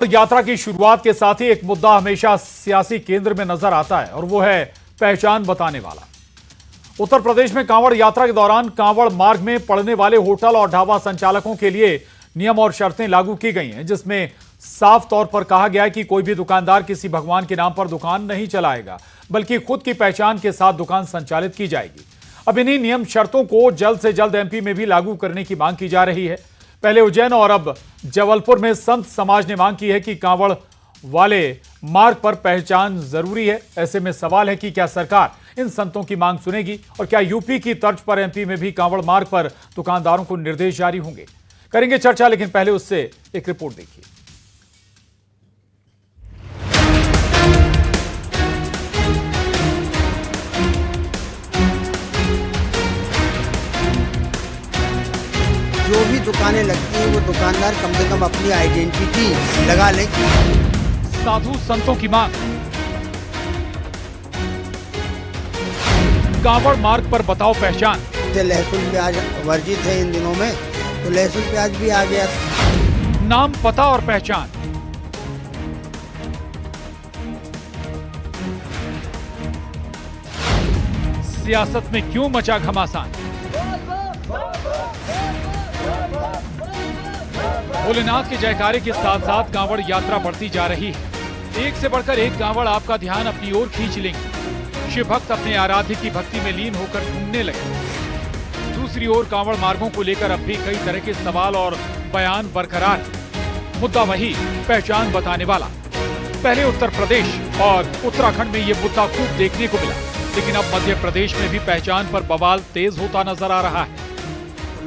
यात्रा की शुरुआत के साथ ही एक मुद्दा हमेशा सियासी केंद्र में नजर आता है और वो है पहचान बताने वाला। उत्तर प्रदेश में कांवड़ यात्रा के दौरान कांवड़ मार्ग में पड़ने वाले होटल और ढाबा संचालकों के लिए नियम और शर्तें लागू की गई हैं, जिसमें साफ तौर पर कहा गया है कि कोई भी दुकानदार किसी भगवान के नाम पर दुकान नहीं चलाएगा, बल्कि खुद की पहचान के साथ दुकान संचालित की जाएगी। अब इन्हीं नियम शर्तों को जल्द से जल्द एमपी में भी लागू करने की मांग की जा रही है। पहले उज्जैन और अब जबलपुर में संत समाज ने मांग की है कि कांवड़ वाले मार्ग पर पहचान जरूरी है। ऐसे में सवाल है कि क्या सरकार इन संतों की मांग सुनेगी और क्या यूपी की तर्ज पर एमपी में भी कांवड़ मार्ग पर दुकानदारों को निर्देश जारी होंगे। करेंगे चर्चा, लेकिन पहले उससे एक रिपोर्ट देखिए। जो भी दुकानें लगती हैं वो दुकानदार कम से कम अपनी आइडेंटिटी लगा ले। साधु संतों की मांग, कांवड़ मार्ग पर बताओ पहचान। लहसुन प्याज वर्जित है इन दिनों में, तो लहसुन प्याज भी आ गया। नाम, पता और पहचान। सियासत में क्यों मचा घमासान? भोलेनाथ के जयकारे के साथ साथ कांवड़ यात्रा बढ़ती जा रही है। एक से बढ़कर एक कांवड़ आपका ध्यान अपनी ओर खींच लेंगे। शिव भक्त अपने आराध्य की भक्ति में लीन होकर घूमने लगे। दूसरी ओर कांवड़ मार्गों को लेकर अब भी कई तरह के सवाल और बयान बरकरार है। मुद्दा वही पहचान बताने वाला। पहले उत्तर प्रदेश और उत्तराखंड में ये मुद्दा खूब देखने को मिला, लेकिन अब मध्य प्रदेश में भी पहचान पर बवाल तेज होता नजर आ रहा है।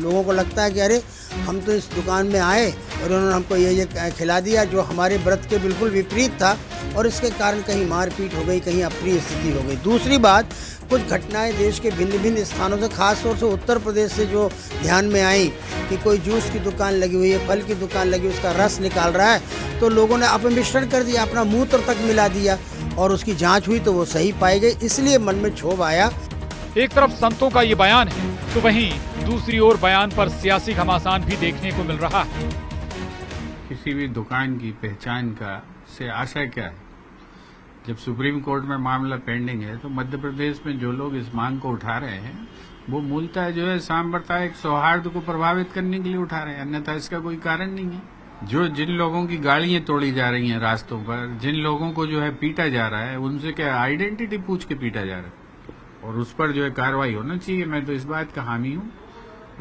लोगों को लगता है कि अरे हम तो इस दुकान में आए और उन्होंने हमको ये खिला दिया जो हमारे व्रत के बिल्कुल विपरीत था, और इसके कारण कहीं मारपीट हो गई, कहीं अप्रिय स्थिति हो गई। दूसरी बात, कुछ घटनाएं देश के भिन्न भिन्न स्थानों से, खास तौर से उत्तर प्रदेश से जो ध्यान में आई कि कोई जूस की दुकान लगी हुई है, फल की दुकान लगी, उसका रस निकाल रहा है, तो लोगों ने अपमिश्रण कर दिया, अपना मूत्र तक मिला दिया, और उसकी जाँच हुई तो वो सही पाई गई। इसलिए मन में क्षोभ आया। एक तरफ संतों का ये बयान है, तो वहीं दूसरी ओर बयान पर सियासी घमासान भी देखने को मिल रहा है। किसी भी दुकान की पहचान का से आशय क्या है? जब सुप्रीम कोर्ट में मामला पेंडिंग है, तो मध्य प्रदेश में जो लोग इस मांग को उठा रहे हैं वो मूलतः जो है सांप्रदायिक सौहार्द को प्रभावित करने के लिए उठा रहे हैं, अन्यथा इसका कोई कारण नहीं है। जिन लोगों की गाड़ियां तोड़ी जा रही हैं रास्तों पर, जिन लोगों को जो है पीटा जा रहा है, उनसे क्या आइडेंटिटी पूछ के पीटा जा रहा है, और उस पर जो है कार्रवाई होना चाहिए। मैं तो इस बात का हामी हूँ।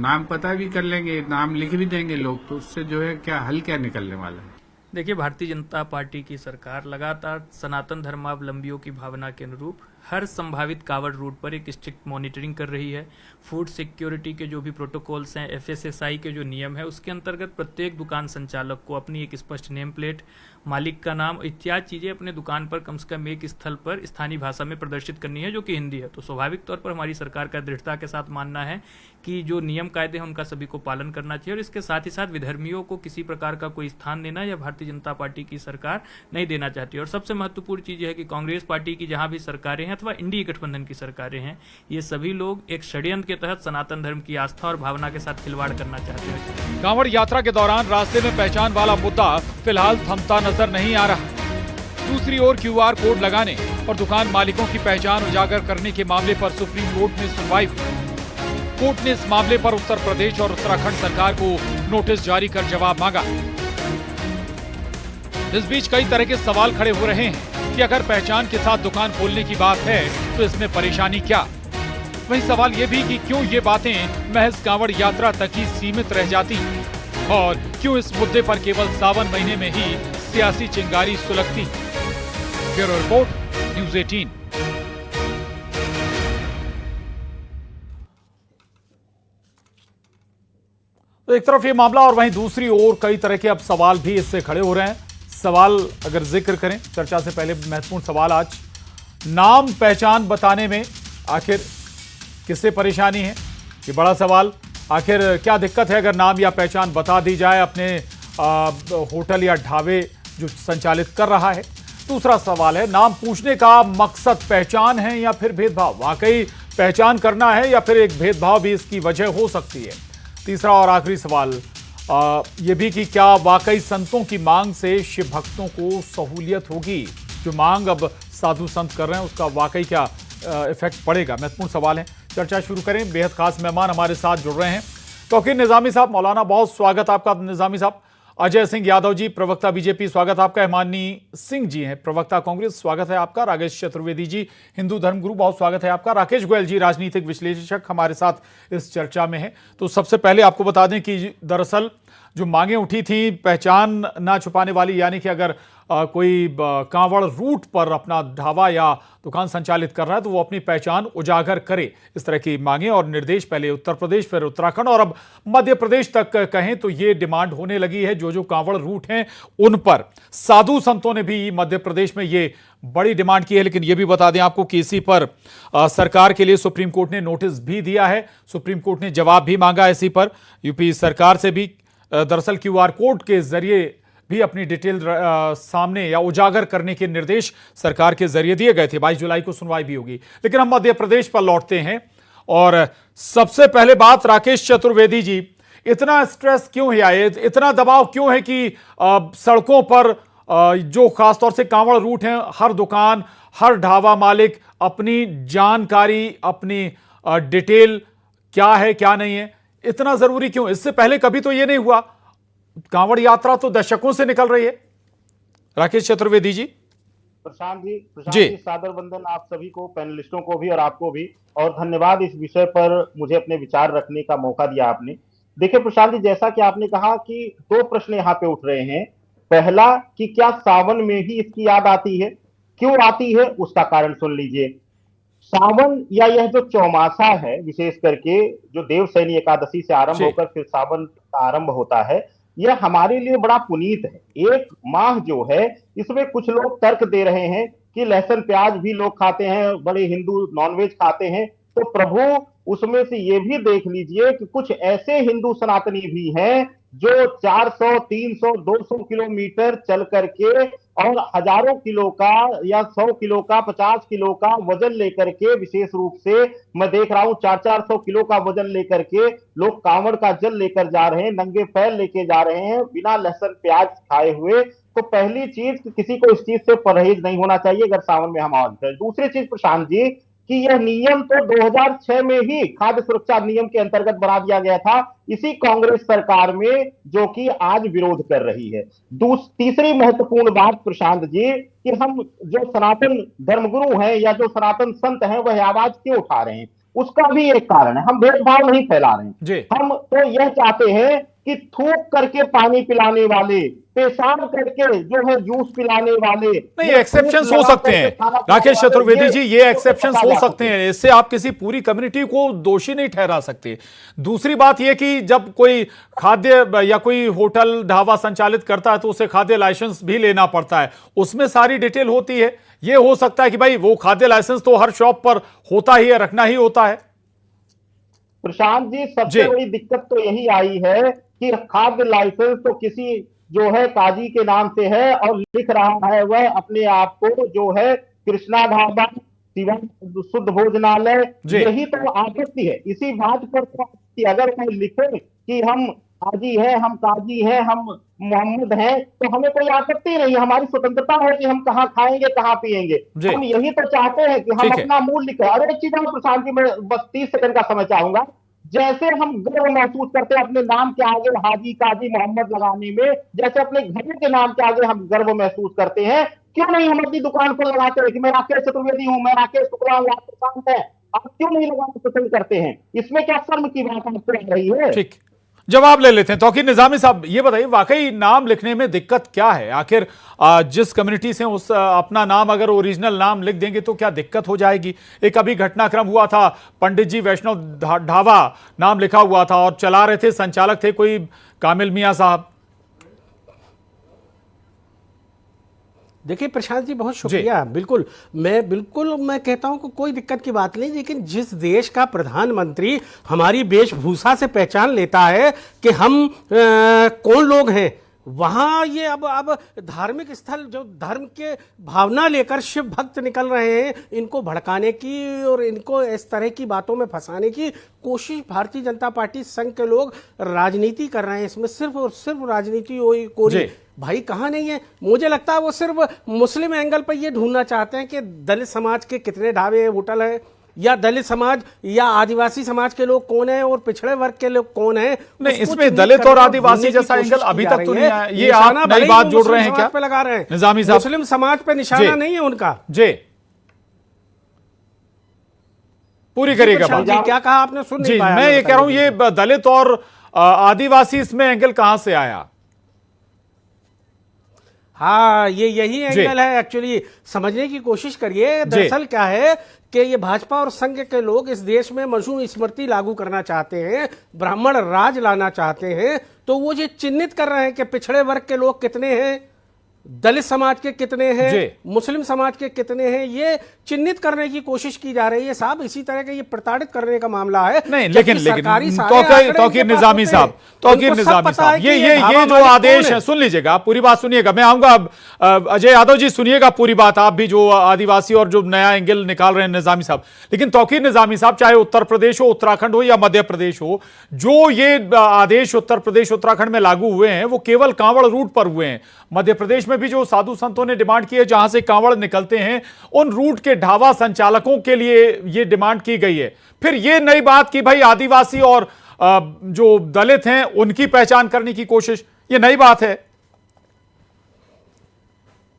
नाम पता भी कर लेंगे, नाम लिख भी देंगे लोग, तो उससे जो है क्या हल क्या निकलने वाला है? देखिए, भारतीय जनता पार्टी की सरकार लगातार सनातन धर्मावलंबियों की भावना के अनुरूप हर संभावित कांवड़ रूट पर एक स्ट्रिक्ट मॉनिटरिंग कर रही है। फूड सिक्योरिटी के जो भी प्रोटोकॉल्स हैं, एफएसएसआई के जो नियम है, उसके अंतर्गत प्रत्येक दुकान संचालक को अपनी एक स्पष्ट नेम प्लेट, मालिक का नाम इत्यादि चीजें अपने दुकान पर कम से कम एक स्थल पर स्थानीय भाषा में प्रदर्शित करनी है, जो कि हिंदी है। तो स्वाभाविक तौर पर हमारी सरकार का दृढ़ता के साथ मानना है कि जो नियम कायदे हैं उनका सभी को पालन करना चाहिए, और इसके साथ ही साथ विधर्मियों को किसी प्रकार का कोई स्थान देना या भारतीय जनता पार्टी की सरकार नहीं देना चाहती। और सबसे महत्वपूर्ण चीज है कि कांग्रेस पार्टी की जहां भी सरकारें हैं अथवा इंडिया गठबंधन की सरकारें हैं, ये सभी लोग एक षड्यंत्र के तहत सनातन धर्म की आस्था और भावना के साथ खिलवाड़ करना चाहते हैं। कांवड़ यात्रा के दौरान रास्ते में पहचान वाला मुद्दा फिलहाल थमता नजर नहीं आ रहा। दूसरी ओर क्यूआर कोड लगाने और दुकान मालिकों की पहचान उजागर करने के मामले पर सुप्रीम कोर्ट में सुनवाई हुई। कोर्ट ने इस मामले पर उत्तर प्रदेश और उत्तराखंड सरकार को नोटिस जारी कर जवाब मांगा। इस बीच कई तरह के सवाल खड़े हो रहे हैं कि अगर पहचान के साथ दुकान खोलने की बात है तो इसमें परेशानी क्या? वहीं सवाल ये भी कि क्यों ये बातें महज कांवड़ यात्रा तक ही सीमित रह जाती हैं और क्यों इस मुद्दे पर केवल सावन महीने में ही सियासी चिंगारी सुलगती। Bureau report, news 18। तो एक तरफ ये मामला और वहीं दूसरी ओर कई तरह के अब सवाल भी इससे खड़े हो रहे हैं। सवाल अगर जिक्र करें चर्चा से पहले, महत्वपूर्ण सवाल आज नाम पहचान बताने में आखिर किससे परेशानी है? ये बड़ा सवाल। आखिर क्या दिक्कत है अगर नाम या पहचान बता दी जाए अपने होटल या ढाबे जो संचालित कर रहा है? दूसरा सवाल है, नाम पूछने का मकसद पहचान है या फिर भेदभाव? वाकई पहचान करना है या फिर एक भेदभाव भी इसकी वजह हो सकती है? तीसरा और आखिरी सवाल, ये भी कि क्या वाकई संतों की मांग से शिव भक्तों को सहूलियत होगी। जो मांग अब साधु संत कर रहे हैं उसका वाकई क्या इफेक्ट पड़ेगा, महत्वपूर्ण सवाल है। चर्चा शुरू करें। बेहद खास मेहमान हमारे साथ जुड़ रहे हैं। तौकीर निजामी साहब, मौलाना, बहुत स्वागत आपका। निजामी साहब, अजय सिंह यादव जी, प्रवक्ता बीजेपी, स्वागत आपका। हिमानी सिंह जी हैं, प्रवक्ता कांग्रेस, स्वागत है आपका। राकेश चतुर्वेदी जी, हिंदू धर्मगुरु, बहुत स्वागत है आपका। राकेश गोयल जी, राजनीतिक विश्लेषक, हमारे साथ इस चर्चा में हैं। तो सबसे पहले आपको बता दें कि दरअसल जो मांगें उठी थी पहचान ना छुपाने वाली, यानी कि अगर कोई कांवड़ रूट पर अपना ढाबा या दुकान संचालित कर रहा है तो वो अपनी पहचान उजागर करे, इस तरह की मांगें और निर्देश पहले उत्तर प्रदेश, फिर उत्तराखंड और अब मध्य प्रदेश तक कहें तो ये डिमांड होने लगी है। जो कांवड़ रूट हैं उन पर साधु संतों ने भी मध्य प्रदेश में ये बड़ी डिमांड की है। लेकिन ये भी बता दें आपको कि इसी पर सरकार के लिए सुप्रीम कोर्ट ने नोटिस भी दिया है। सुप्रीम कोर्ट ने जवाब भी मांगा इसी पर यूपी सरकार से भी। दरअसल QR कोड के जरिए भी अपनी डिटेल सामने या उजागर करने के निर्देश सरकार के जरिए दिए गए थे। 22 जुलाई को सुनवाई भी होगी। लेकिन हम मध्य प्रदेश पर लौटते हैं और सबसे पहले बात, राकेश चतुर्वेदी जी, इतना स्ट्रेस क्यों है आए, इतना दबाव क्यों है कि सड़कों पर जो खासतौर से कांवड़ रूट हैं, हर दुकान, हर ढाबा मालिक अपनी जानकारी, अपनी डिटेल क्या है क्या नहीं है, इतना जरूरी क्यों? इससे पहले कभी तो ये नहीं हुआ। कांवड़ यात्रा तो दशकों से निकल रही है। राकेश चतुर्वेदी जी। प्रशांत जी, सादर वंदन आप सभी को, पैनलिस्टों को भी और आपको भी, और धन्यवाद इस विषय पर मुझे अपने विचार रखने का मौका दिया आपने। देखिए प्रशांत जी, जैसा कि आपने कहा कि दो प्रश्न यहाँ पे उठ रहे हैं। पहला कि क्या सावन में ही इसकी याद आती है, क्यों आती है, उसका कारण सुन लीजिए। सावन या यह जो चौमासा है, विशेष करके जो देवशयनी एकादशी से आरंभ होकर फिर सावन का आरंभ होता है, यह हमारे लिए बड़ा पुनीत है। एक माह जो है इसमें कुछ लोग तर्क दे रहे हैं कि लहसुन प्याज भी लोग खाते हैं, बड़े हिंदू नॉनवेज खाते हैं, तो प्रभु उसमें से ये भी देख लीजिए कि कुछ ऐसे हिंदू सनातनी भी हैं जो 400, 300, 200 किलोमीटर चल करके और हजारों किलो का या 100 किलो का, 50 किलो का वजन लेकर के, विशेष रूप से मैं देख रहा हूं 400 किलो का वजन लेकर के लोग कांवड़ का जल लेकर जा रहे हैं, नंगे पैर लेके जा रहे हैं, बिना लहसुन प्याज खाए हुए। तो पहली चीज, किसी को इस चीज से परहेज नहीं होना चाहिए अगर सावन में हम आगे करें। दूसरी चीज प्रशांत जी, कि यह नियम तो 2006 में ही खाद्य सुरक्षा नियम के अंतर्गत बना दिया गया था, इसी कांग्रेस सरकार में, जो कि आज विरोध कर रही है। तीसरी महत्वपूर्ण बात प्रशांत जी, कि हम जो सनातन धर्मगुरु हैं या जो सनातन संत हैं वह आवाज क्यों उठा रहे हैं, उसका भी एक कारण है। हम भेदभाव नहीं फैला रहे हैं, हम तो यह चाहते हैं कि थूक करके पानी पिलाने वाले, पेशाब करके जो है जूस पिलाने वाले, नहीं, एक्सेप्शंस हो सकते हैं राकेश चतुर्वेदी जी, ये एक्सेप्शंस हो सकते हैं। इससे आप किसी पूरी कम्युनिटी को दोषी नहीं ठहरा सकते। दूसरी बात यह कि जब कोई खाद्य या कोई होटल ढाबा संचालित करता है तो उसे खाद्य लाइसेंस भी लेना पड़ता है, उसमें सारी डिटेल होती है। यह हो सकता है कि भाई वो खाद्य लाइसेंस तो हर शॉप पर होता ही है, रखना ही होता है। प्रशांत जी, सबसे बड़ी दिक्कत तो यही आई है कि खाद्य लाइसेंस तो किसी जो है काजी के नाम से है और लिख रहा है वह अपने आप को जो है कृष्णा ढाबा, शिवम शुद्ध भोजनालय, यही तो आपत्ति है। इसी बात पर कि अगर कोई लिखे कि हम काजी हैं, हम काजी हैं, हम मोहम्मद हैं, तो हमें कोई आपत्ति नहीं, हमारी स्वतंत्रता है कि हम कहाँ खाएंगे, कहाँ पिएंगे। हम यही तो चाहते हैं कि हम अपना मूल लिखें। और एक चीज और प्रशांत जी, मैं बस 30 सेकंड का समय चाहूंगा। जैसे हम गर्व महसूस करते हैं अपने नाम के आगे हाजी, काजी, मोहम्मद लगाने में, जैसे अपने घर के नाम के आगे हम गर्व महसूस करते हैं, क्यों नहीं हम अपनी दुकान पर लगाते हैं कि मैं राकेश चतुर्वेदी हूं, मैं राकेश शुक्ला हूं, आप प्रशांत हैं, आप क्यों नहीं लगाना पसंद करते हैं? इसमें क्या शर्म की बात आपको लग रही है? ठीक, जवाब ले लेते हैं। तौकीर निजामी साहब, ये बताइए वाकई नाम लिखने में दिक्कत क्या है? आखिर जिस कम्युनिटी से उस अपना नाम अगर ओरिजिनल नाम लिख देंगे तो क्या दिक्कत हो जाएगी? एक अभी घटनाक्रम हुआ था, पंडित जी वैष्णव ढाबा नाम लिखा हुआ था और चला रहे थे, संचालक थे कोई कामिल मियां साहब। देखिए प्रशांत जी, बहुत शुक्रिया। बिल्कुल मैं कहता हूं कि कोई दिक्कत की बात नहीं, लेकिन जिस देश का प्रधानमंत्री हमारी वेशभूषा से पहचान लेता है कि हम कौन लोग हैं, वहां ये अब धार्मिक स्थल जो धर्म के भावना लेकर शिव भक्त निकल रहे हैं, इनको भड़काने की और इनको इस तरह की बातों में फंसाने की कोशिश भारतीय जनता पार्टी संघ के लोग राजनीति कर रहे हैं। इसमें सिर्फ और सिर्फ राजनीति कोई भाई कहाँ नहीं है। मुझे लगता है वो सिर्फ मुस्लिम एंगल पर ये ढूंढना चाहते हैं कि दलित समाज के कितने ढाबे होटल हैं, या दलित समाज या आदिवासी समाज के लोग कौन है और पिछड़े वर्ग के लोग कौन है। नहीं, इसमें दलित और आदिवासी जैसा एंगल अभी तक तो नहीं आया। ये आप नई बात जोड़ रहे हैं क्या? पे लगा रहे हैं निजामी साहब, मुस्लिम समाज पे निशाना नहीं है उनका। जी पूरी करिएगा बात। जी क्या कहा आपने, सुन नहीं पाया। मैं ये कह रहा हूं ये दलित और आदिवासी इसमें एंगल कहां से आया? हाँ, ये यही एंगल है एक्चुअली, समझने की कोशिश करिए। दरअसल क्या है कि ये भाजपा और संघ के लोग इस देश में मनुस्मृति लागू करना चाहते हैं, ब्राह्मण राज लाना चाहते हैं, तो वो ये चिन्हित कर रहे हैं कि पिछड़े वर्ग के लोग कितने हैं, दलित समाज के कितने हैं, मुस्लिम समाज के कितने हैं, ये चिन्हित करने की कोशिश की जा रही है साहब। इसी तरह का ये प्रताड़ित करने का मामला है। नहीं, लेकिन तौकीर निजामी साहब, ये जो आदेश है, सुन लीजिएगा, पूरी बात सुनिएगा। मैं आऊंगा अब अजय यादव जी, सुनिएगा पूरी बात आप भी, जो आदिवासी और जो नया एंगल निकाल रहे हैं निजामी साहब। लेकिन तौकीर निजामी साहब, चाहे उत्तर प्रदेश हो, उत्तराखंड हो या मध्य प्रदेश हो, जो ये आदेश उत्तर प्रदेश उत्तराखंड में लागू हुए हैं वो केवल कांवड़ रूट पर हुए हैं। मध्य प्रदेश में भी जो साधु संतों ने डिमांड की है जहां से कांवड़ निकलते हैं, उन रूट के ढाबा संचालकों के लिए ये डिमांड की गई है। फिर ये नई बात कि भाई आदिवासी और जो दलित हैं उनकी पहचान करने की कोशिश, ये नई बात है।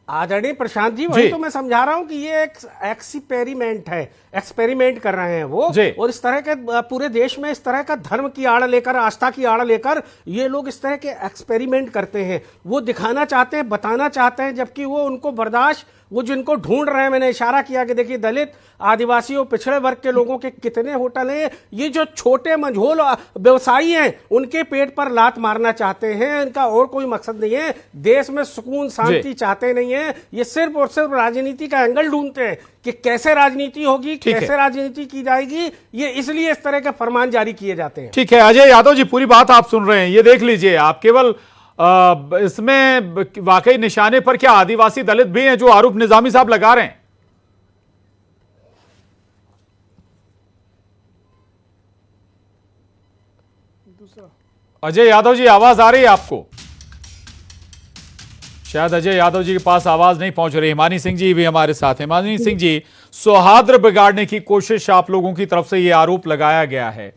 आदरणीय प्रशांत जी, वही तो मैं समझा रहा हूं कि ये एक एक्सपेरिमेंट है, एक्सपेरिमेंट कर रहे हैं वो। और इस तरह के पूरे देश में इस तरह का धर्म की आड़ लेकर, आस्था की आड़ लेकर ये लोग इस तरह के एक्सपेरिमेंट करते हैं। वो दिखाना चाहते हैं, बताना चाहते हैं, जबकि वो उनको बर्दाश्त, वो जिनको ढूंढ रहे हैं, मैंने इशारा किया कि देखिए दलित, आदिवासी और पिछड़े वर्ग के लोगों के कितने होटल हैं, ये जो छोटे मंझोल व्यवसायी हैं उनके पेट पर लात मारना चाहते हैं। इनका और कोई मकसद नहीं है, देश में सुकून शांति चाहते नहीं है। ये सिर्फ और सिर्फ राजनीति का एंगल ढूंढते हैं कि कैसे राजनीति होगी, कैसे राजनीति की जाएगी। ये इसलिए इस तरह के फरमान जारी किए जाते हैं। ठीक है अजय यादव जी, पूरी बात आप सुन रहे हैं, ये देख लीजिए आप। केवल इसमें वाकई निशाने पर क्या आदिवासी दलित भी हैं जो आरोप निजामी साहब लगा रहे हैं? अजय यादव जी, आवाज आ रही है आपको? शायद अजय यादव जी के पास आवाज नहीं पहुंच रही। हिमानी सिंह जी भी हमारे साथ हैं। हिमानी सिंह जी, सौहार्द बिगाड़ने की कोशिश आप लोगों की तरफ से ये आरोप लगाया गया है।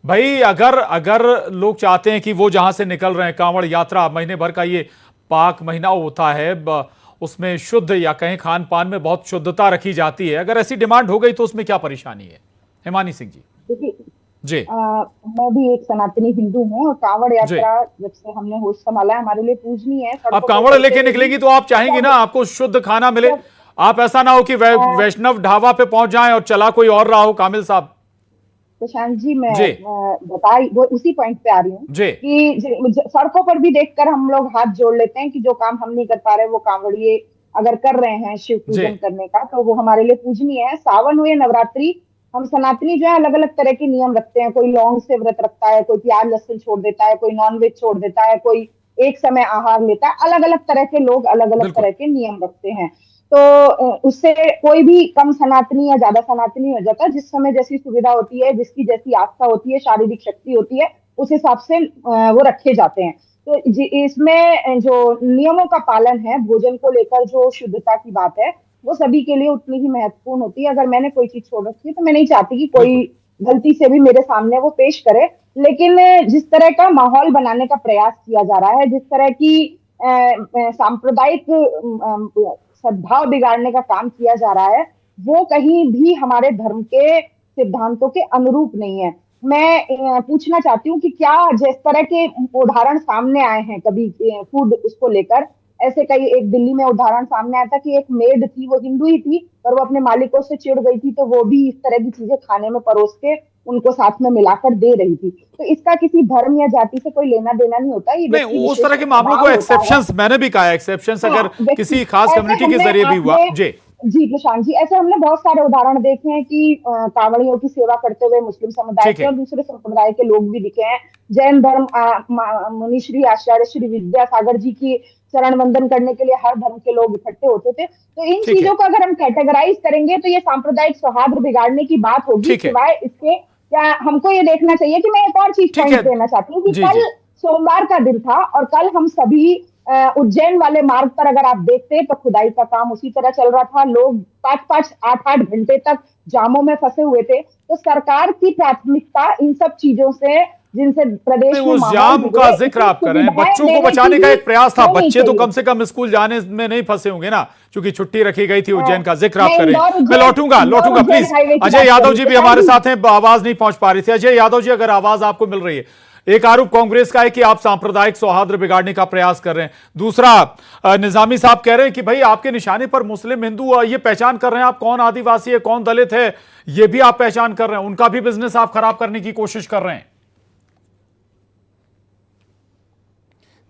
भाई अगर लोग चाहते हैं कि वो जहां से निकल रहे हैं, कांवड़ यात्रा महीने भर का ये पाक महीना होता है, उसमें शुद्ध या कहीं खान पान में बहुत शुद्धता रखी जाती है, अगर ऐसी डिमांड हो गई तो उसमें क्या परेशानी है? हिमानी सिंह जी। जी मैं भी एक सनातनी हिंदू हूँ और कांवड़ यात्रा जब से हमने होश संभाला है हमारे लिए पूजनीय है। आप कांवड़ लेके निकलेगी तो आप चाहेंगी ना आपको शुद्ध खाना मिले। आप ऐसा ना हो कि वैष्णव ढाबा पे पहुंच जाएं और चला कोई और रहा हो। कामिल साहब। प्रशांत जी, मैं वो उसी पॉइंट पे आ रही हूँ कि सड़कों पर भी देखकर हम लोग हाथ जोड़ लेते हैं कि जो काम हम नहीं कर पा रहे वो कांवड़िए अगर कर रहे हैं शिव पूजन करने का, तो वो हमारे लिए पूजनीय है। सावन हुए, नवरात्रि, हम सनातनी जो है अलग अलग तरह के नियम रखते हैं। कोई लौंग से व्रत रखता है, कोई प्याज लहसुन छोड़ देता है, कोई नॉनवेज छोड़ देता है, कोई एक समय आहार लेता है। अलग अलग तरह के लोग अलग अलग तरह के नियम रखते हैं। तो उससे कोई भी कम सनातनी या ज्यादा सनातनी हो जाता है। जिस समय जैसी सुविधा होती है, जिसकी जैसी आस्था होती है, शारीरिक शक्ति होती है, उस हिसाब से वो रखे जाते हैं। तो इसमें जो नियमों का पालन है, भोजन को लेकर जो शुद्धता की बात है, वो सभी के लिए उतनी ही महत्वपूर्ण होती है। अगर मैंने कोई चीज छोड़ रखी है तो मैं नहीं चाहती कि कोई गलती से भी मेरे सामने वो पेश करे। लेकिन जिस तरह का माहौल बनाने का प्रयास किया जा रहा है, जिस तरह की सांप्रदायिक सद्भाव बिगाड़ने का काम किया जा रहा है, वो कहीं भी हमारे धर्म के सिद्धांतों के अनुरूप नहीं है। मैं पूछना चाहती हूँ कि क्या जिस तरह के उदाहरण सामने आए हैं कभी फूड उसको लेकर, ऐसे कई, एक दिल्ली में उदाहरण सामने आया था कि एक मेड थी, वो हिंदू ही थी पर वो अपने मालिकों से चिढ़ गई थी, तो वो भी इस तरह की चीजें खाने में परोस के उनको साथ में मिलाकर दे रही थी। तो इसका किसी धर्म या जाति से कोई लेना देना नहीं होता। ये नहीं, उस तरह के मामलों को एक्सेप्शंस, मैंने भी कहा एक्सेप्शंस अगर किसी खास कम्युनिटी के जरिए भी हुआ। जी जी प्रशांत जी, ऐसे हमने बहुत सारे उदाहरण देखे हैं कि कांवड़ियों की सेवा करते हुए मुस्लिम समुदाय के और दूसरे संप्रदाय के लोग भी दिखे हैं। जैन धर्म मुनि श्री आचार्य श्री विद्यासागर जी की चरण वंदन करने के लिए हर धर्म के लोग इकट्ठे होते थे। तो इन चीजों को अगर हम कैटेगराइज करेंगे तो ये सांप्रदायिक सौहार्द बिगाड़ने की बात होगी। सिवाय इसके क्या हमको ये देखना चाहिए कि मैं एक और चीज पॉइंट देना चाहती हूँ कि कल सोमवार का दिन था और कल हम सभी उज्जैन वाले मार्ग पर अगर आप देखते तो खुदाई का काम उसी तरह चल रहा था। लोग 5-5, 8-8 घंटे तक जामों में फंसे हुए थे। तो सरकार की प्राथमिकता इन सब चीजों से जिनसे प्रदेश में उस जाम का जिक्र आप कर रहे हैं, बच्चों को बचाने का एक प्रयास था। बच्चे तो कम से कम स्कूल जाने में नहीं फंसे होंगे ना, क्योंकि छुट्टी रखी गई थी। उज्जैन का जिक्र आप कर रहे हैं। मैं लौटूंगा प्लीज। अजय यादव जी भी हमारे साथ हैं, आवाज नहीं पहुंच पा रही थी। अजय यादव जी, अगर आवाज आपको मिल रही है। एक आरोप कांग्रेस का है कि आप सांप्रदायिक सौहार्द बिगाड़ने का प्रयास कर रहे हैं। दूसरा, निजामी साहब कह रहे हैं कि भाई आपके निशाने पर मुस्लिम हिंदू ये पहचान कर रहे हैं, आप कौन आदिवासी है कौन दलित है ये भी आप पहचान कर रहे हैं, उनका भी बिजनेस आप खराब करने की कोशिश कर रहे हैं।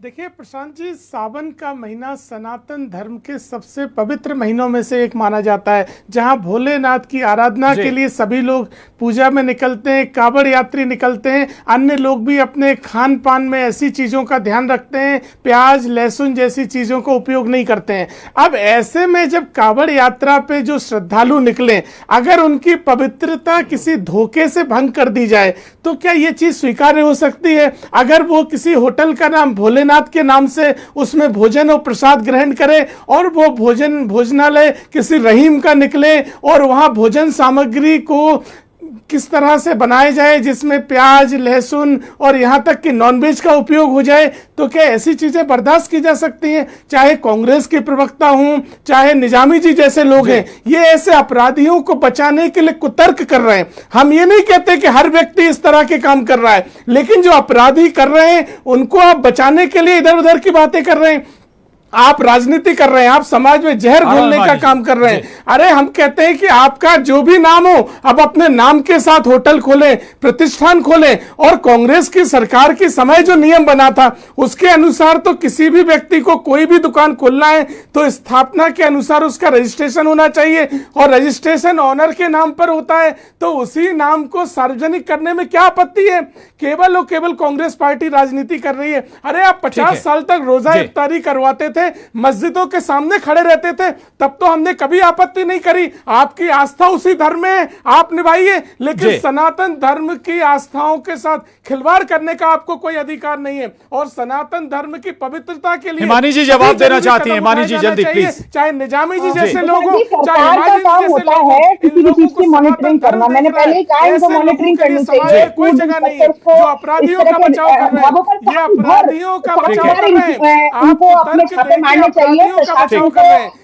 देखिए प्रशांत जी, सावन का महीना सनातन धर्म के सबसे पवित्र महीनों में से एक माना जाता है, जहां भोलेनाथ की आराधना के लिए सभी लोग पूजा में निकलते हैं, कांवड़ यात्री निकलते हैं। अन्य लोग भी अपने खान पान में ऐसी चीज़ों का ध्यान रखते हैं, प्याज लहसुन जैसी चीज़ों का उपयोग नहीं करते हैं। अब ऐसे में जब कांवड़ यात्रा पे जो श्रद्धालु निकले, अगर उनकी पवित्रता किसी धोखे से भंग कर दी जाए तो क्या ये चीज़ स्वीकार्य हो सकती है? अगर वो किसी होटल का नाम भोलेनाथ के नाम से उसमें भोजन और प्रसाद ग्रहण करे और वो भोजनालय किसी रहीम का निकले और वहां भोजन सामग्री को किस तरह से बनाया जाए जिसमें प्याज लहसुन और यहां तक कि नॉनवेज का उपयोग हो जाए, तो क्या ऐसी चीजें बर्दाश्त की जा सकती हैं? चाहे कांग्रेस के प्रवक्ता हूं, चाहे निजामी जी जैसे लोग हैं, ये ऐसे अपराधियों को बचाने के लिए कुतर्क कर रहे हैं। हम ये नहीं कहते कि हर व्यक्ति इस तरह के काम कर रहा है, लेकिन जो अपराधी कर रहे हैं उनको आप बचाने के लिए इधर उधर की बातें कर रहे हैं। आप राजनीति कर रहे हैं, आप समाज में जहर घोलने का काम कर रहे हैं। अरे हम कहते हैं कि आपका जो भी नाम हो, अब अपने नाम के साथ होटल खोलें, प्रतिष्ठान खोलें। और कांग्रेस की सरकार के समय जो नियम बना था उसके अनुसार तो किसी भी व्यक्ति को कोई भी दुकान खोलना है तो स्थापना के अनुसार उसका रजिस्ट्रेशन होना चाहिए, और रजिस्ट्रेशन ऑनर के नाम पर होता है, तो उसी नाम को सार्वजनिक करने में क्या आपत्ति है? केवल और केवल कांग्रेस पार्टी राजनीति कर रही है। अरे आप 50 साल तक रोजा इफ्तारी करवाते थे, मस्जिदों के सामने खड़े रहते थे, तब तो हमने कभी आपत्ति नहीं करी। आपकी आस्था उसी धर्म में आप निभाइए, लेकिन सनातन धर्म की आस्थाओं के साथ खिलवाड़ करने का आपको कोई अधिकार नहीं है। और सनातन धर्म की पवित्रता के लिए हिमानी जी जवाब देना चाहती हैं। हिमानी जी जल्दी प्लीज। चाहे निजामी जी जैसे लोगों, सरकार का काम होता है किसी भी चीज की मॉनिटरिंग करना। मैंने पहले ही कहा इनको मॉनिटरिंग करनी चाहिए। कोई जगह नहीं है जो अपराधियों का बचाव कर रहे हैं, ये अपराधियों का बचाव कर रहे हैं। उनको अपने छापे मारने चाहिए, प्रशासन को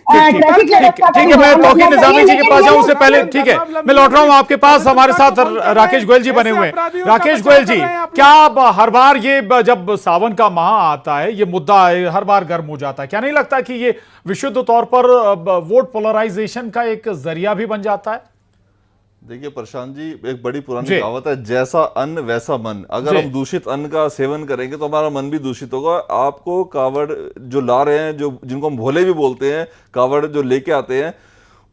ट्रैफिक व्यवस्था ठीक है, मैं तौकीर निजामी जी के पास जाऊं उससे पहले, ठीक है मैं लौट रहा हूं आपके पास। हमारे साथ राकेश गोयल जी बने हुए हैं। राकेश गोयल जी, क्या हर बार ये जब सावन का माह आता है ये मुद्दा हर बार गर्म हो जाता है? क्या नहीं लगता कि ये विशुद्ध तौर पर वोट पोलराइजेशन का एक जरिया भी बन जाता है? देखिए प्रशांत जी, एक बड़ी पुरानी कहावत है, जैसा अन्न वैसा मन। अगर हम दूषित अन्न का सेवन करेंगे तो हमारा मन भी दूषित होगा। आपको कावड़ जो ला रहे हैं, जो जिनको हम भोले भी बोलते हैं, कावड़ जो लेके आते हैं,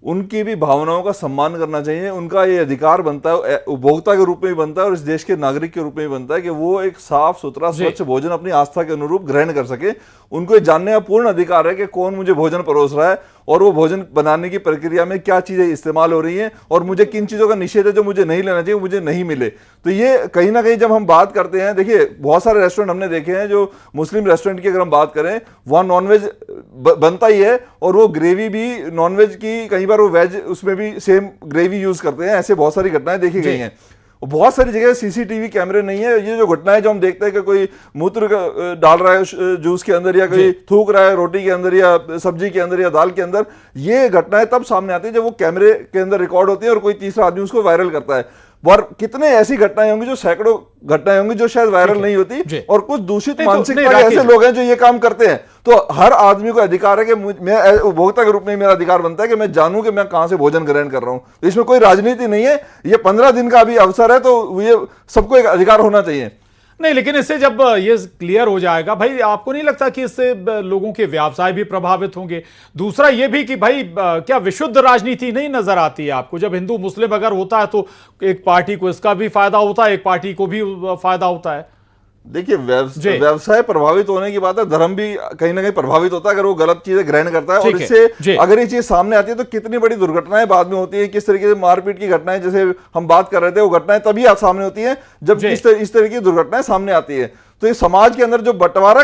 उनकी भी भावनाओं का सम्मान करना चाहिए। उनका ये अधिकार बनता है, उपभोक्ता के रूप में भी बनता है और इस देश के नागरिक के रूप में भी बनता है कि वो एक साफ सुथरा स्वच्छ भोजन अपनी आस्था के अनुरूप ग्रहण कर सके। उनको ये जानने का पूर्ण अधिकार है कि कौन मुझे भोजन परोस रहा है और वो भोजन बनाने की प्रक्रिया में क्या चीजें इस्तेमाल हो रही हैं और मुझे किन चीजों का निषेध है जो मुझे नहीं लेना चाहिए, मुझे नहीं मिले। तो ये कहीं ना कहीं जब हम बात करते हैं, देखिए बहुत सारे रेस्टोरेंट हमने देखे हैं, जो मुस्लिम रेस्टोरेंट की अगर हम बात करें वहाँ नॉनवेज बनता ही है और वो ग्रेवी भी नॉनवेज की, कई बार वो वेज उसमें भी सेम ग्रेवी यूज करते हैं। ऐसे बहुत सारी घटनाएं देखी गई हैं। बहुत सारी जगह सीसीटीवी कैमरे नहीं है। ये जो घटनाएं जो हम देखते हैं कि कोई मूत्र डाल रहा है जूस के अंदर या कोई थूक रहा है रोटी के अंदर या सब्जी के अंदर या दाल के अंदर, ये घटनाएं तब सामने आती है जब वो कैमरे के अंदर रिकॉर्ड होती है और कोई तीसरा आदमी उसको वायरल करता है। और कितने ऐसी घटनाएं होंगी, जो सैकड़ों घटनाएं होंगी जो शायद वायरल नहीं होती, और कुछ दूषित मानसिकता के ऐसे लोग हैं जो ये काम करते हैं। तो हर आदमी को अधिकार है कि मैं उपभोक्ता के रूप में मेरा अधिकार बनता है कि मैं जानूं कि मैं कहां से भोजन ग्रहण कर रहा हूं। तो इसमें कोई राजनीति नहीं है। ये 15 दिन का अभी अवसर है, तो ये सबको एक अधिकार होना चाहिए। नहीं, लेकिन इससे जब ये क्लियर हो जाएगा भाई, आपको नहीं लगता कि इससे लोगों के व्यवसाय भी प्रभावित होंगे? दूसरा ये भी कि भाई क्या विशुद्ध राजनीति नहीं नजर आती है आपको? जब हिंदू मुस्लिम अगर होता है तो एक पार्टी को इसका भी फायदा होता है, एक पार्टी को भी फायदा होता है। देखिए, व्यवसाय प्रभावित होने की बात है, धर्म भी कहीं ना कहीं प्रभावित होता है अगर वो गलत चीजें ग्रहण करता है। और इससे अगर ये चीज सामने आती है तो कितनी बड़ी दुर्घटनाएं बाद में होती है, किस तरीके से मारपीट की घटनाएं, जैसे हम बात कर रहे थे, वो घटनाएं तभी सामने होती है जब इस तरह की दुर्घटनाएं सामने आती है। तो ये समाज के अंदर जो बंटवारा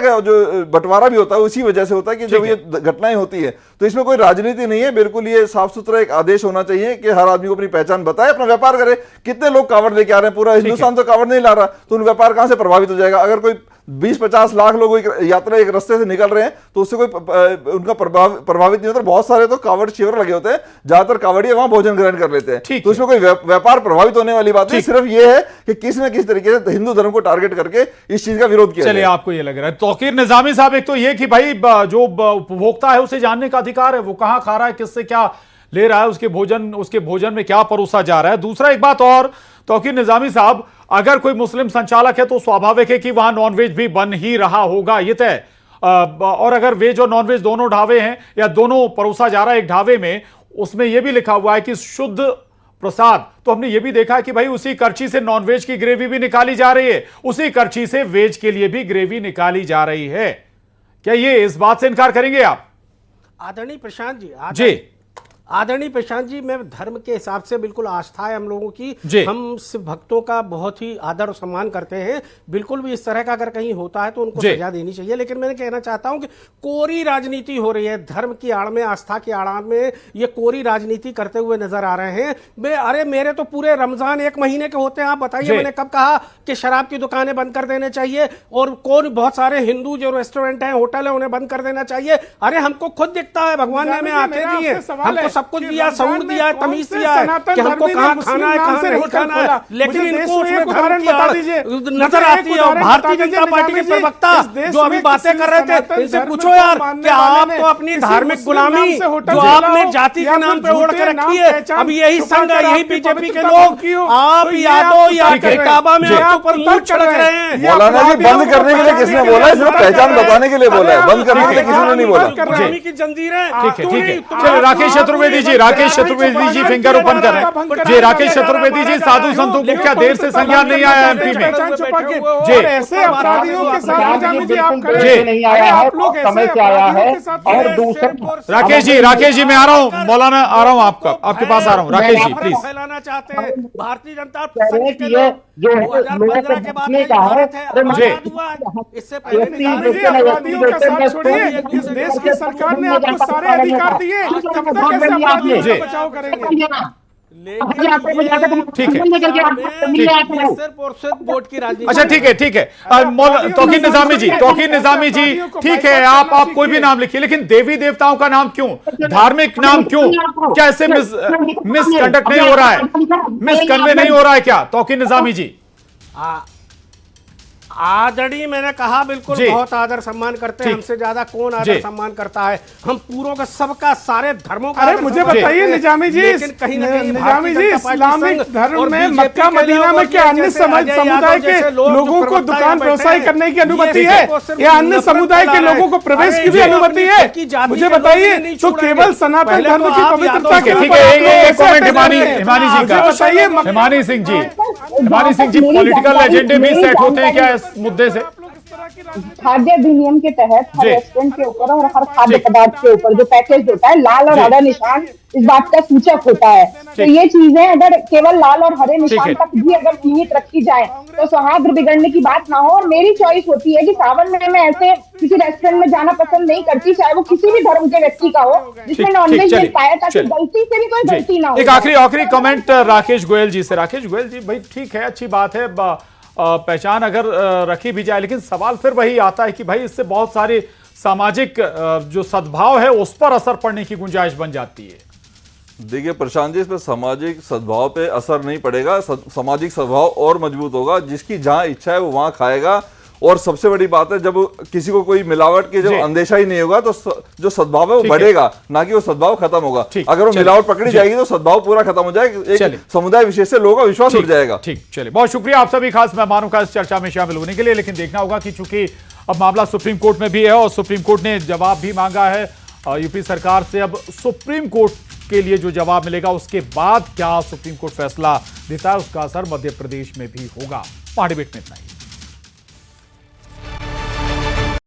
भी होता है उसी वजह से होता है कि जब ये घटनाएं होती है। तो इसमें कोई राजनीति नहीं है, बिल्कुल ये साफ सुथरा एक आदेश होना चाहिए कि हर आदमी को अपनी पहचान बताए, अपना व्यापार करे। कितने लोग कावड़ लेके आ रहे हैं, पूरा हिंदुस्तान तो कावड़ नहीं ला रहा, तो उन व्यापार कहां से प्रभावित हो जाएगा? अगर कोई 20-50 लाख लोग यात्रा एक रास्ते से निकल रहे हैं तो उससे कोई उनका प्रभावित नहीं होता। बहुत सारे तो कावड़ शिविर लगे होते हैं, ज्यादातर कावड़िया वहां भोजन ग्रहण कर लेते हैं, तो उसमें कोई व्यापार प्रभावित होने वाली बात नहीं। सिर्फ ये है कि किसी न किसी तरीके से हिंदू धर्म को टारगेट करके इस चीज का विरोध किया। चलिए, आपको ये लग रहा है तौकीर निजामी साहब, एक तो ये कि भाई जो उपभोक्ता है उसे जानने का अधिकार है, वो कहां खा रहा है, किससे क्या ले रहा है, उसके भोजन में क्या परोसा जा रहा है। दूसरा एक बात और तौकीर निजामी साहब, अगर कोई मुस्लिम संचालक है तो स्वाभाविक है कि वहां नॉनवेज भी बन ही रहा होगा, ये तय। और अगर वेज और नॉनवेज दोनों ढाबे हैं या दोनों परोसा जा रहा है एक ढाबे में, उसमें यह भी लिखा हुआ है कि शुद्ध प्रसाद, तो हमने ये भी देखा कि भाई उसी करछी से नॉनवेज की ग्रेवी भी निकाली जा रही है, उसी करछी से वेज के लिए भी ग्रेवी निकाली जा रही है। क्या ये इस बात से इनकार करेंगे आप? आदरणीय प्रशांत जी, आदरणीय प्रशांत जी, मैं धर्म के हिसाब से बिल्कुल आस्था है हम लोगों की, हम सिर्फ भक्तों का बहुत ही आदर और सम्मान करते हैं। बिल्कुल भी इस तरह का अगर कहीं होता है तो उनको सजा देनी चाहिए। लेकिन मैंने कहना चाहता हूं कि कोरी राजनीति हो रही है, धर्म की आड़ में, आस्था की आड़ में ये कोरी राजनीति करते हुए नजर आ रहे हैं। अरे मेरे तो पूरे रमजान 1 महीने के होते हैं, आप बताइए मैंने कब कहा कि शराब की दुकानें बंद कर देने चाहिए? और कौन, बहुत सारे हिंदू जो रेस्टोरेंट हैं, होटल है, उन्हें बंद कर देना चाहिए। अरे हमको खुद दिखता है, भगवान ने हमें आंखें दी है, हमको सब कुछ दिया, शऊर दिया, तमीज दिया कि हमको कहां खाना है, कहां नहीं खाना है। लेकिन इनको उसमें धर्म की आड़ नजर आती है। और भारतीय जनता पार्टी के प्रवक्ता जो अभी बातें कर रहे थे, इनसे पूछो यार कि आप तो अपनी धार्मिक गुलामी जो आपने जाति के नाम पे ओढ़ के रखी है, अब यही संघ है, यही बीजेपी के लोग, आप यादव या काबा में आपके ऊपर मूंछ छिड़क रहे हैं। मौलाना जी, बंद करने के लिए किसने बोला है? सिर्फ पहचान बताने के लिए बोला है, बंद करने के लिए किसी ने नहीं बोला। गुलामी की जंजीरें। ठीक है। चलो, राकेश चतुर्वेदी जी, राकेश चतुर्वेदी जी फिंगर ओपन कर रहे हैं जी। राकेश चतुर्वेदी जी, साधु संतों को क्या देर से संज्ञान नहीं आया एमपी में? जी, ऐसे अपराधियों के साथ जी आप खड़े नहीं आया है, समय से आया है। और दूसरा राकेश जी मैं आ रहा हूँ, मौलाना आ रहा हूँ, आपके पास आ रहा हूँ। राकेश जी प्लीज। फैलाना चाहते हैं भारतीय जनता जो लोगों को पूछने का है, इससे पहले अपराधियों का साथ छोड़िए, इस देश की सरकार ने आपको सारे अधिकार दिए, तब तक कैसे अपराधियों का बचाव करेंगे? ठीक है, सिर्फ और सिर्फ वोट की राजनीति। अच्छा ठीक है। तौकीर निजामी जी, ठीक है, आप कोई भी नाम लिखिए, लेकिन देवी देवताओं का नाम क्यों, धार्मिक नाम क्यों? क्या इससे मिसकंडक्ट नहीं हो रहा है, मिसकन्वे नहीं हो रहा है क्या तौकीर निजामी जी? आदरणीय, मैंने कहा बिल्कुल बहुत आदर सम्मान करते हैं, हमसे ज्यादा कौन आदर सम्मान करता है? हम पूरों का, सबका, सारे धर्मों का। अरे मुझे बताइए निजामी जी, इस्लामिक धर्म में मक्का मदीना में क्या अन्य समुदाय के लोगों को दुकान व्यवसाय करने की अनुमति है या अन्य समुदाय के लोगों को प्रवेश की भी अनुमति है? मुझे बताइए, तो केवल सनातन धर्म की पवित्रता के हिमानी सिंह जी, पॉलिटिकल एजेंडे भी सेट होते हैं क्या इस मुद्दे से? खाद्य अधिनियम के तहत हर रेस्टोरेंट के ऊपर और हर खाद्य पदार्थ के ऊपर जो पैकेज होता है, लाल और हरा निशान इस बात का सूचक होता है। तो ये चीजें अगर केवल लाल और हरे निशान तक भी अगर सीमित रखी जाए तो सौहार्द बिगड़ने की बात ना हो। और मेरी चॉइस होती है कि सावन में मैं ऐसे किसी रेस्टोरेंट में जाना पसंद नहीं करती, चाहे वो किसी भी धर्म के व्यक्ति का हो, जिसमें नॉनवेज मिलता है, ताकि गलती से भी कोई गलती ना हो। एक आखिरी कमेंट राकेश गोयल जी से। राकेश गोयल जी, भाई ठीक है, अच्छी बात है, पहचान अगर रखी भी जाए, लेकिन सवाल फिर वही आता है कि भाई इससे बहुत सारे सामाजिक जो सद्भाव है उस पर असर पड़ने की गुंजाइश बन जाती है। देखिए प्रशांत जी, इस पर सामाजिक सद्भाव पे असर नहीं पड़ेगा, सामाजिक सद्भाव और मजबूत होगा। जिसकी जहां इच्छा है वो वहां खाएगा, और सबसे बड़ी बात है, जब किसी को कोई मिलावट के जब अंदेशा ही नहीं होगा तो जो सद्भाव है वो बढ़ेगा, ना कि वो सद्भाव खत्म होगा। अगर वो मिलावट पकड़ी जाएगी तो सद्भाव पूरा खत्म हो जाएगा, एक समुदाय विशेष से लोगों का विश्वास उठ जाएगा। ठीक, चलिए, बहुत शुक्रिया आप सभी खास मेहमानों का इस चर्चा में शामिल होने के लिए। लेकिन देखना होगा कि चूंकि अब मामला सुप्रीम कोर्ट में भी है और सुप्रीम कोर्ट ने जवाब भी मांगा है यूपी सरकार से, अब सुप्रीम कोर्ट के लिए जो जवाब मिलेगा उसके बाद क्या सुप्रीम कोर्ट फैसला देता है उसका असर मध्य प्रदेश में भी होगा। पहाड़ी बेट में इतना ही।